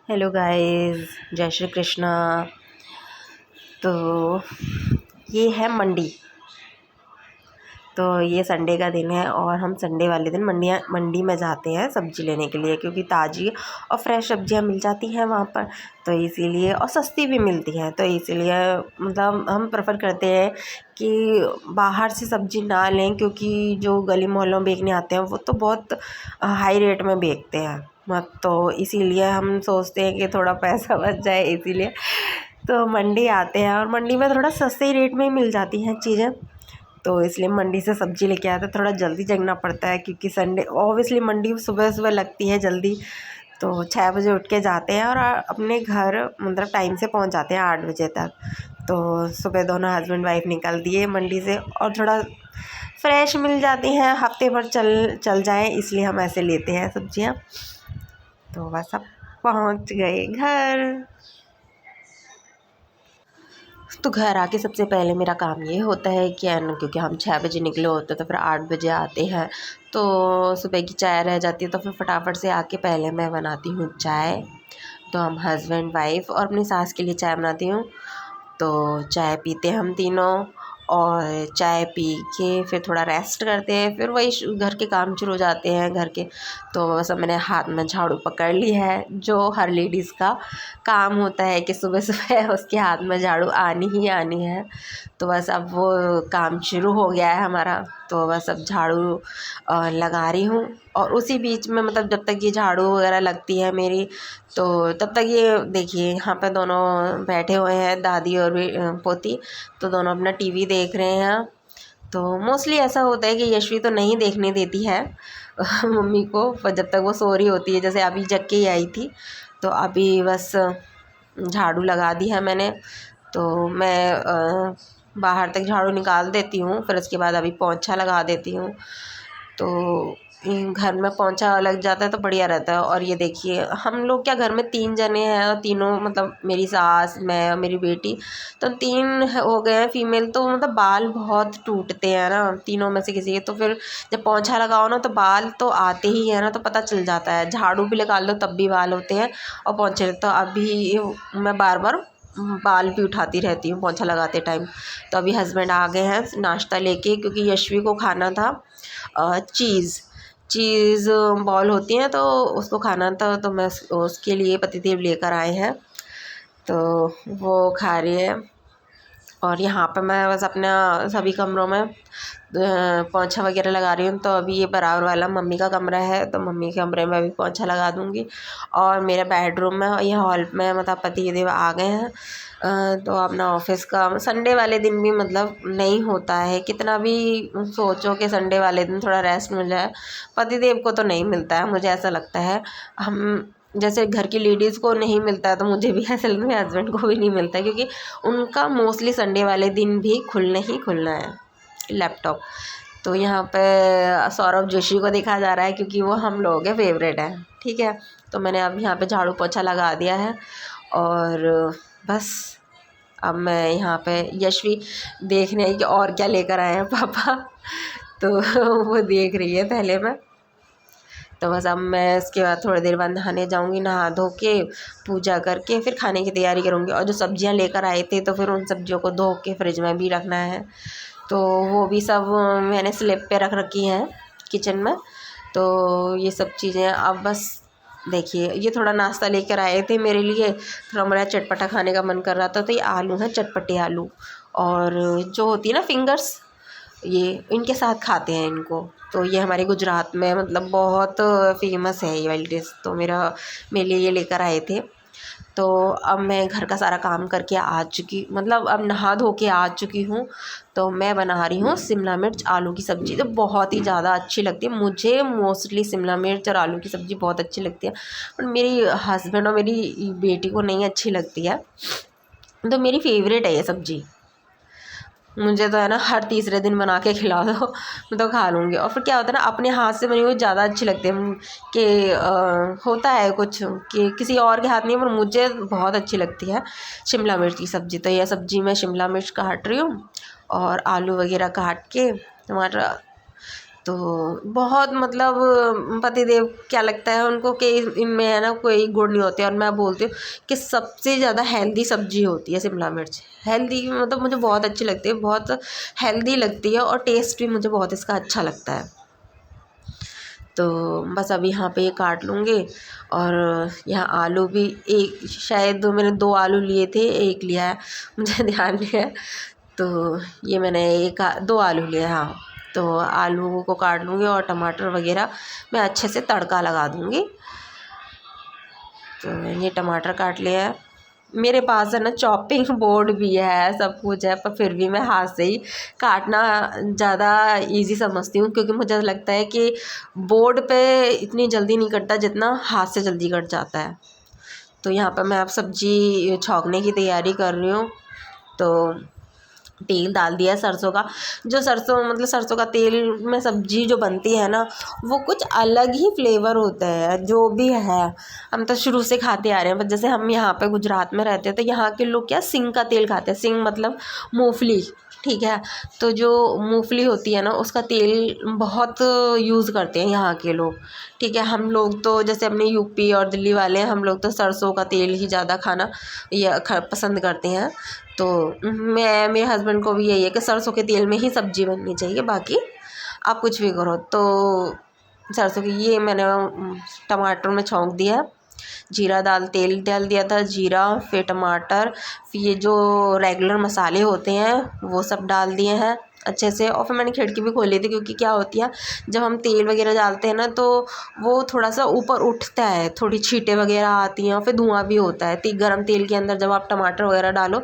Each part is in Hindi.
हेलो गाइस, जय श्री कृष्णा। तो ये है मंडी। तो ये संडे का दिन है और हम संडे वाले दिन मंडी में जाते हैं सब्ज़ी लेने के लिए, क्योंकि ताज़ी और फ्रेश सब्जियां मिल जाती हैं वहाँ पर। तो इसीलिए और सस्ती भी मिलती हैं, तो इसीलिए मतलब हम प्रेफर करते हैं कि बाहर से सब्ज़ी ना लें, क्योंकि जो गली मोहल्लों में बेचने आते हैं वो तो बहुत हाई रेट में बेचते हैं मत। तो इसीलिए हम सोचते हैं कि थोड़ा पैसा बच जाए, इसीलिए तो मंडी आते हैं। और मंडी में थोड़ा सस्ते रेट में ही मिल जाती हैं चीज़ें, तो इसलिए मंडी से सब्ज़ी लेके आते हैं। थोड़ा जल्दी जगना पड़ता है, क्योंकि संडे ऑब्वियसली मंडी सुबह सुबह लगती है जल्दी। तो 6 बजे उठ के जाते हैं और अपने घर मतलब टाइम से पहुंच जाते हैं 8 बजे तक। तो सुबह दोनों हस्बैंड वाइफ निकल दिए मंडी से, और थोड़ा फ्रेश मिल जाती हैं, हफ्ते भर चल जाए, इसलिए हम ऐसे लेते हैं सब्जियां। तो बस अब पहुंच गए घर। तो घर आके सबसे पहले मेरा काम ये होता है कि क्योंकि हम 6 बजे निकले होते हैं तो फिर 8 बजे आते हैं, तो सुबह की चाय रह जाती है, तो फिर फटाफट से आके पहले मैं बनाती हूँ चाय। तो हम हस्बैंड वाइफ और अपनी सास के लिए चाय बनाती हूँ। तो चाय पीते हैं हम तीनों, और चाय पी के फिर थोड़ा रेस्ट करते हैं, फिर वही घर के काम शुरू हो जाते हैं घर के। तो बस अब मैंने हाथ में झाड़ू पकड़ ली है, जो हर लेडीज़ का काम होता है कि सुबह सुबह उसके हाथ में झाड़ू आनी ही आनी है। तो बस अब वो काम शुरू हो गया है हमारा। तो बस अब झाड़ू लगा रही हूँ, और उसी बीच में मतलब जब तक ये झाड़ू वगैरह लगती है मेरी, तो तब तक ये देखिए यहाँ पे दोनों बैठे हुए हैं, दादी और पोती। तो दोनों अपना टीवी देख रहे हैं। तो मोस्टली ऐसा होता है कि यशवी तो नहीं देखने देती है मम्मी को, पर जब तक वो सो रही होती है, जैसे अभी जग के ही आई थी। तो अभी बस झाड़ू लगा दी है मैंने। तो मैं बाहर तक झाड़ू निकाल देती हूँ, फिर उसके बाद अभी पोंछा लगा देती हूँ। तो घर में पोंछा लग जाता है तो बढ़िया रहता है। और ये देखिए हम लोग क्या, घर में 3 जने हैं, और तीनों मतलब मेरी सास, मैं और मेरी बेटी, तो 3 हो गए हैं फीमेल। तो मतलब बाल बहुत टूटते हैं ना तीनों में से किसी के। तो फिर जब पोंछा लगाओ ना तो बाल तो आते ही है ना, तो पता चल जाता है। झाड़ू भी लगा लो तब भी बाल होते हैं, और पोंछे तो अभी मैं बार बार बाल भी उठाती रहती हूँ पोंछा लगाते टाइम। तो अभी हस्बैंड आ गए हैं नाश्ता लेके, क्योंकि यशवी को खाना था चीज़ बॉल होती हैं, तो उसको खाना था। तो मैं उसके लिए पतिदेव लेकर आए हैं, तो वो खा रही है। और यहाँ पे मैं बस अपना सभी कमरों में पोंछा वगैरह लगा रही हूँ। तो अभी ये बराबर वाला मम्मी का कमरा है, तो मम्मी के कमरे में भी पोंछा लगा दूँगी। और मेरा बेडरूम में और ये हॉल में मतलब पतिदेव आ गए हैं। तो अपना ऑफिस का संडे वाले दिन भी मतलब नहीं होता है, कितना भी सोचो कि संडे वाले दिन थोड़ा रेस्ट मिल जाए, पतिदेव को तो नहीं मिलता है, मुझे ऐसा लगता है। हम जैसे घर की लेडीज़ को नहीं मिलता है, तो मुझे भी ऐसे लगता है, मेरे हस्बैंड को भी नहीं मिलता है, क्योंकि उनका मोस्टली संडे वाले दिन भी खुलना ही खुलना है लैपटॉप। तो यहाँ पे सौरभ जोशी को देखा जा रहा है, क्योंकि वो हम लोगों के फेवरेट है। ठीक है, तो मैंने अब यहाँ पे झाड़ू पोछा लगा दिया है, और बस अब मैं यहाँ पे यशवी देखने आई कि और क्या लेकर आए हैं पापा तो वो देख रही है पहले मैं। तो बस अब मैं इसके बाद थोड़ी देर बाद नहाने जाऊँगी, नहा धो के पूजा करके फिर खाने की तैयारी करूँगी। और जो सब्जियां लेकर आए थे, तो फिर उन सब्जियों को धो के फ्रिज में भी रखना है, तो वो भी सब मैंने स्लैब पे रख रखी हैं किचन में। तो ये सब चीज़ें अब बस देखिए, ये थोड़ा नाश्ता लेकर आए थे मेरे लिए, थोड़ा मेरा चटपटा खाने का मन कर रहा था। तो ये आलू हैं, चटपटे आलू, और जो होती है ना फिंगर्स, ये इनके साथ खाते हैं इनको। तो ये हमारे गुजरात में मतलब बहुत फेमस है ये वाली डिश। तो मेरे लिए ये लेकर आए थे। तो अब मैं घर का सारा काम करके आ चुकी, मतलब अब नहा धो के आ चुकी हूँ। तो मैं बना रही हूँ शिमला मिर्च आलू की सब्ज़ी, तो बहुत ही ज़्यादा अच्छी लगती है मुझे। मोस्टली शिमला मिर्च और आलू की सब्ज़ी बहुत अच्छी लगती है, पर मेरी हस्बैंड और मेरी बेटी को नहीं अच्छी लगती है। तो मेरी फेवरेट है ये सब्ज़ी, मुझे तो है ना हर तीसरे दिन बना के खिला दो मैं तो खा लूँगी। और फिर क्या होता है ना, अपने हाथ से बनी हुई ज़्यादा अच्छी लगती है। कि होता है कुछ कि किसी और के हाथ नहीं, पर मुझे बहुत अच्छी लगती है शिमला मिर्च की सब्ज़ी। तो यह सब्ज़ी मैं शिमला मिर्च काट रही हूँ, और आलू वगैरह काट के, टमाटर तो बहुत मतलब पतिदेव क्या लगता है उनको कि इनमें है ना कोई गुण नहीं होते, और मैं बोलती हूँ कि सबसे ज़्यादा हेल्दी सब्जी होती है शिमला मिर्च। हेल्दी मतलब मुझे बहुत अच्छी लगती है, बहुत हेल्दी लगती है, और टेस्ट भी मुझे बहुत इसका अच्छा लगता है। तो बस अब यहाँ पे ये काट लूँगी। और यहाँ आलू भी एक, शायद मैंने 2 आलू लिए थे, 1 लिया है मुझे ध्यान नहीं है। तो ये मैंने 2 आलू लिए, हाँ। तो आलू को काट लूँगी और टमाटर वगैरह मैं अच्छे से तड़का लगा दूँगी। तो ये टमाटर काट लिया है। मेरे पास है ना चॉपिंग बोर्ड भी है, सब कुछ है, पर फिर भी मैं हाथ से ही काटना ज़्यादा इजी समझती हूँ, क्योंकि मुझे लगता है कि बोर्ड पे इतनी जल्दी नहीं कटता जितना हाथ से जल्दी कट जाता है। तो यहाँ पर मैं अब सब्ज़ी छौंकने की तैयारी कर रही हूँ। तो तेल डाल दिया सरसों का। जो सरसों मतलब सरसों का तेल में सब्जी जो बनती है ना, वो कुछ अलग ही फ्लेवर होता है। जो भी है, हम तो शुरू से खाते आ रहे हैं। बट जैसे हम यहाँ पे गुजरात में रहते हैं तो यहाँ के लोग क्या सिंग का तेल खाते हैं। सिंग मतलब मूंगफली, ठीक है। तो जो मूंगफली होती है ना, उसका तेल बहुत यूज़ करते हैं यहाँ के लोग, ठीक है। हम लोग तो जैसे अपने यूपी और दिल्ली वाले हैं, हम लोग तो सरसों का तेल ही ज़्यादा खाना या पसंद करते हैं। तो मैं, मेरे हस्बैंड को भी यही है कि सरसों के तेल में ही सब्ज़ी बननी चाहिए, बाकी आप कुछ भी करो। तो सरसों की ये मैंने टमाटर में छौंक दिया, जीरा तेल डाल दिया था, जीरा, फिर टमाटर, फिर ये जो रेगुलर मसाले होते हैं वो सब डाल दिए हैं अच्छे से। और फिर मैंने खिड़की भी खोली थी, क्योंकि क्या होती है जब हम तेल वगैरह डालते हैं ना, तो वो थोड़ा सा ऊपर उठता है, थोड़ी छींटे वगैरह आती हैं, और फिर धुआं भी होता है। गरम तेल के अंदर जब आप टमाटर वगैरह डालो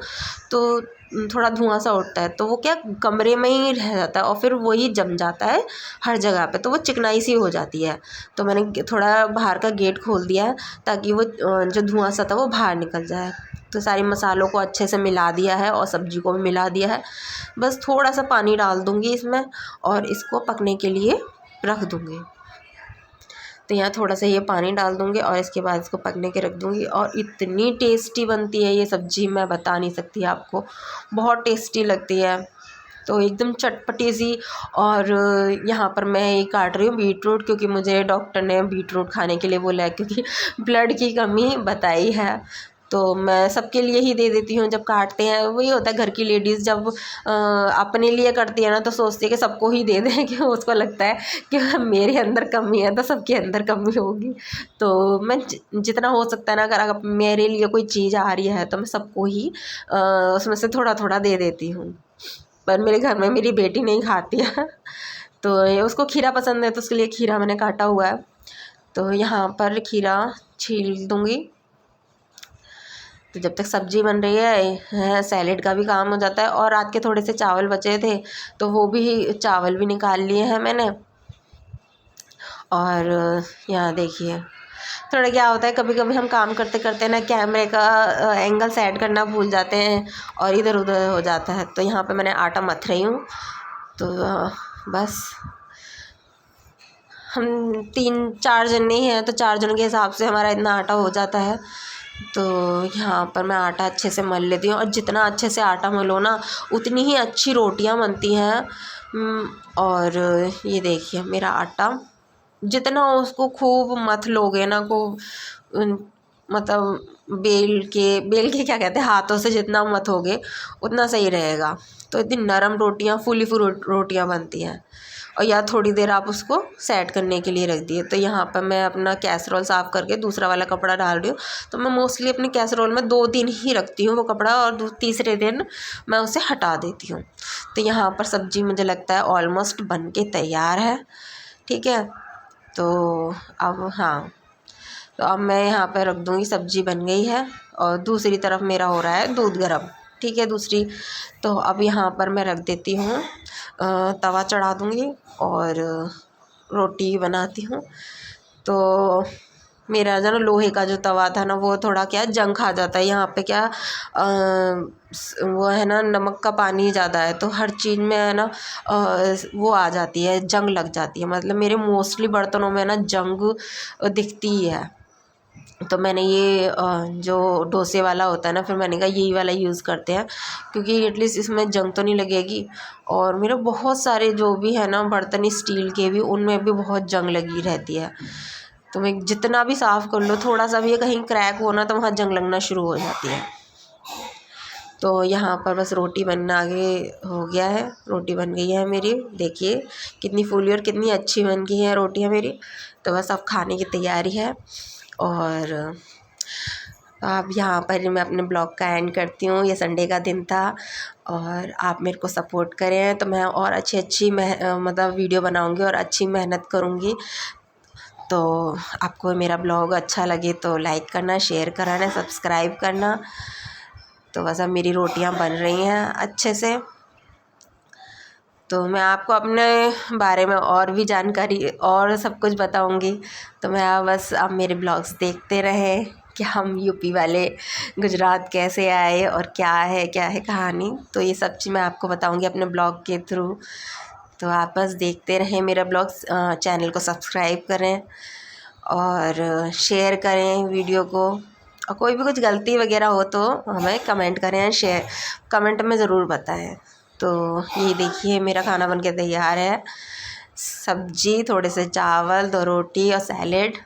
तो थोड़ा धुआं सा उठता है, तो वो क्या कमरे में ही रह जाता है, और फिर वही जम जाता है हर जगह पे, तो वो चिकनाई सी हो जाती है। तो मैंने थोड़ा बाहर का गेट खोल दिया है ताकि वो जो धुआं सा था वो बाहर निकल जाए। तो सारे मसालों को अच्छे से मिला दिया है और सब्ज़ी को भी मिला दिया है। बस थोड़ा सा पानी डाल दूँगी इसमें और इसको पकने के लिए रख दूँगी। तो यहाँ थोड़ा सा ये पानी डाल दूँगी और इसके बाद इसको पकने के रख दूँगी। और इतनी टेस्टी बनती है ये सब्ज़ी, मैं बता नहीं सकती आपको, बहुत टेस्टी लगती है। तो एकदम चटपटी सी। और यहाँ पर मैं ये काट रही हूँ बीटरूट, क्योंकि मुझे डॉक्टर ने बीटरूट खाने के लिए बोला है, क्योंकि ब्लड की कमी बताई है। तो मैं सबके लिए ही दे देती हूँ जब काटते हैं। वही होता है, घर की लेडीज़ जब अपने लिए करती है ना, तो सोचती है कि सबको ही दे दें, कि उसको लगता है कि मेरे अंदर कमी है तो सबके अंदर कमी होगी। तो मैं जितना हो सकता है ना, अगर मेरे लिए कोई चीज़ आ रही है तो मैं सबको ही उसमें से थोड़ा थोड़ा दे देती हूँ। पर मेरे घर में मेरी बेटी नहीं खाती है, तो ये उसको खीरा पसंद है, तो उसके लिए खीरा मैंने काटा हुआ है। तो यहाँ पर खीरा छील दूँगी। तो जब तक सब्ज़ी बन रही है सैलेड का भी काम हो जाता है। और रात के थोड़े से चावल बचे थे, तो वो भी चावल भी निकाल लिए हैं मैंने। और यहाँ देखिए, थोड़ा क्या होता है, कभी कभी हम काम करते करते ना कैमरे का एंगल सेट करना भूल जाते हैं और इधर उधर हो जाता है। तो यहाँ पे मैंने आटा मथ रही हूँ। तो बस हम 3-4 जने ही हैं, तो 4 जनों के हिसाब से हमारा इतना आटा हो जाता है। तो यहाँ पर मैं आटा अच्छे से मल लेती हूँ, और जितना अच्छे से आटा मलो ना, उतनी ही अच्छी रोटियाँ बनती हैं। और ये देखिए मेरा आटा, जितना उसको खूब मथ लोगे ना, खूब मतलब बेल के क्या कहते हैं, हाथों से जितना मथोगे उतना सही रहेगा। तो इतनी नरम रोटियाँ, फूली फूली रोटियाँ बनती हैं। और या थोड़ी देर आप उसको सेट करने के लिए रख दिए। तो यहाँ पर मैं अपना कैसरोल साफ़ करके दूसरा वाला कपड़ा डाल रही हूँ। तो मैं मोस्टली अपनी कैसरोल में 2 दिन ही रखती हूँ वो कपड़ा, और तीसरे दिन मैं उसे हटा देती हूँ। तो यहाँ पर सब्ज़ी मुझे लगता है ऑलमोस्ट बन के तैयार है, ठीक है। तो अब हाँ, तो अब मैं यहाँ पर रख दूँगी, सब्ज़ी बन गई है। और दूसरी तरफ मेरा हो रहा है दूध गर्म, ठीक है, दूसरी। तो अब यहाँ पर मैं रख देती हूँ, तवा चढ़ा दूँगी और रोटी बनाती हूँ। तो मेरा जो ना लोहे का जो तवा था ना, वो थोड़ा क्या जंग खा जाता है। यहाँ पे क्या वो है ना, नमक का पानी ज़्यादा है, तो हर चीज़ में है ना वो आ जाती है, जंग लग जाती है। मतलब मेरे मोस्टली बर्तनों में ना जंग दिखती ही है। तो मैंने ये जो डोसे वाला होता है ना, फिर मैंने कहा यही वाला यूज़ करते हैं, क्योंकि एटलीस्ट इसमें जंग तो नहीं लगेगी। और मेरे बहुत सारे जो भी है ना बर्तन स्टील के भी, उनमें भी बहुत जंग लगी रहती है। तो मैं जितना भी साफ़ कर लो, थोड़ा सा भी कहीं क्रैक हो ना तो वहाँ जंग लगना शुरू हो जाती है। तो यहाँ पर बस रोटी बनना आगे हो गया है, रोटी बन गई है मेरी। देखिए कितनी फूली और कितनी अच्छी बन गई है रोटियाँ मेरी। तो बस अब खाने की तैयारी है। और अब यहाँ पर मैं अपने ब्लॉग का एंड करती हूँ। ये संडे का दिन था और आप मेरे को सपोर्ट करें तो मैं और अच्छी मतलब वीडियो बनाऊँगी और अच्छी मेहनत करूँगी। तो आपको मेरा ब्लॉग अच्छा लगे तो लाइक करना, शेयर करना, सब्सक्राइब करना। तो बस अब मेरी रोटियां बन रही हैं अच्छे से। तो मैं आपको अपने बारे में और भी जानकारी और सब कुछ बताऊंगी। तो मैं बस आप मेरे ब्लॉग्स देखते रहें कि हम यूपी वाले गुजरात कैसे आए और क्या है कहानी। तो ये सब चीज़ मैं आपको बताऊंगी अपने ब्लॉग के थ्रू। तो आप बस देखते रहें मेरा ब्लॉग्स, चैनल को सब्सक्राइब करें और शेयर करें वीडियो को। और कोई भी कुछ गलती वगैरह हो तो हमें कमेंट करें, शेयर कमेंट में ज़रूर बताएं। तो ये देखिए मेरा खाना बनके तैयार है। सब्जी, थोड़े से चावल, 2 रोटी और सैलेड।